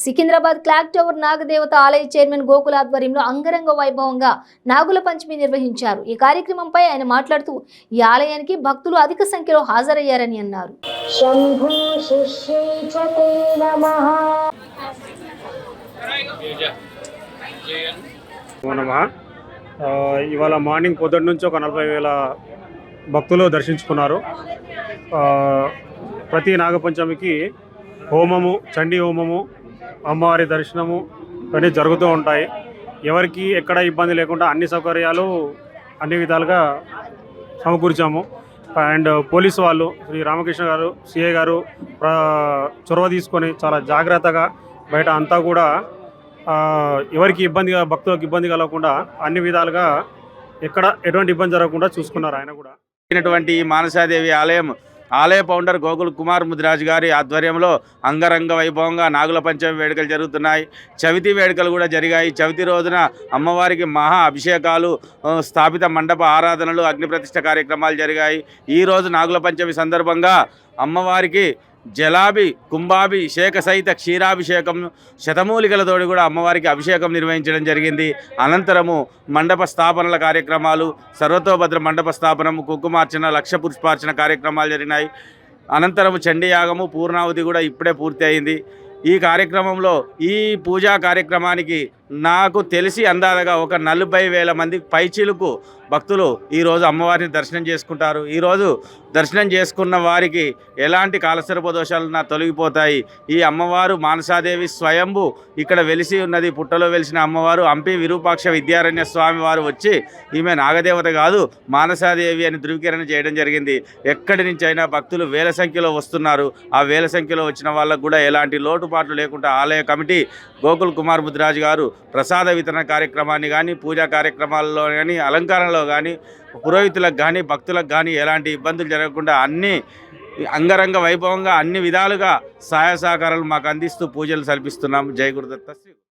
Secunderabad clock tower నాగదేవత ఆలయ chairman Gokula ఆధ్వర్యంలో అంగరంగ వైభవంగా నాగుల పంచమి నిర్వహించారు. ఈ కార్యక్రమంపై ఆయన మాట్లాడుతూ ఈ ఆలయానికి భక్తులు అధిక సంఖ్యలో హాజరయ్యారని అన్నారు. ఇవాళ మార్నింగ్ పొద్దున్న నుంచి ఒక 40,000 భక్తులు దర్శించుకున్నారు. ప్రతి నాగపంచమికి హోమము, చండీ హోమము, అమ్మవారి దర్శనము అన్నీ జరుగుతూ ఉంటాయి. ఎవరికి ఎక్కడ ఇబ్బంది లేకుండా అన్ని సౌకర్యాలు అన్ని విధాలుగా సమకూర్చాము. అండ్ పోలీసు వాళ్ళు శ్రీ రామకృష్ణ గారు, సిఐ గారు చొరవ తీసుకొని చాలా జాగ్రత్తగా బయట అంతా కూడా ఎవరికి ఇబ్బందిగా, భక్తులకు ఇబ్బంది కలగకుండా అన్ని విధాలుగా ఎక్కడ ఎటువంటి ఇబ్బంది జరగకుండా చూసుకున్నారు. ఆయన కూడా మానసాదేవి ఆలయ ఫౌండర్ గోకుల్ కుమార్ ముదిరాజ్ గారి ఆధ్వర్యంలో అంగరంగ వైభవంగా నాగుల పంచమి వేడుకలు జరుగుతున్నాయి. చవితి వేడుకలు కూడా జరిగాయి. చవితి రోజున అమ్మవారికి మహా అభిషేకాలు, స్థాపిత మండప ఆరాధనలు, అగ్నిప్రతిష్ఠ కార్యక్రమాలు జరిగాయి. ఈరోజు నాగుల పంచమి సందర్భంగా అమ్మవారికి జలాభి, కుంభాభి, శేఖ సహిత క్షీరాభిషేకం, శతమూలికలతోటి కూడా అమ్మవారికి అభిషేకం నిర్వహించడం జరిగింది. అనంతరము మండప స్థాపనల కార్యక్రమాలు, సర్వతోభద్ర మండప స్థాపనము, కుంకుమార్చన, లక్ష పుష్పార్చన కార్యక్రమాలు జరిగినాయి. అనంతరము చండీయాగము, పూర్ణావతి కూడా ఇప్పుడే పూర్తి అయింది. ఈ కార్యక్రమంలో, ఈ పూజా కార్యక్రమానికి నాకు తెలిసి అందాదగా ఒక 40,000 మంది పైచిలుకు భక్తులు ఈరోజు అమ్మవారిని దర్శనం చేసుకుంటారు. ఈరోజు దర్శనం చేసుకున్న వారికి ఎలాంటి కాలసర్ప దోషాలు తొలగిపోతాయి. ఈ అమ్మవారు మానసాదేవి స్వయంభు ఇక్కడ వెలిసి ఉన్నది. పుట్టలో వెలిసిన అమ్మవారు హంపి విరూపాక్ష విద్యారణ్య స్వామి వారు వచ్చి ఈమె నాగదేవత కాదు మానసాదేవి అని ధృవీకరణ చేయడం జరిగింది. ఎక్కడి నుంచి అయినా భక్తులు వేల సంఖ్యలో వస్తున్నారు. ఆ వేల సంఖ్యలో వచ్చిన వాళ్ళకు కూడా ఎలాంటి లోటుపాట్లు లేకుండా ఆలయ కమిటీ గోకుల్ కుమార్ ముదిరాజ్ గారు ప్రసాద వితరణ కార్యక్రమాన్ని కానీ, పూజా కార్యక్రమాల్లో కానీ, అలంకరణలో కానీ, పురోహితులకు కానీ, భక్తులకు కానీ ఎలాంటి ఇబ్బందులు జరగకుండా అన్ని అంగరంగ వైభవంగా అన్ని విధాలుగా సహాయ సహకారాలు మాకు అందిస్తూ పూజలు సల్పిస్తున్నాం. జై గురుదత్త.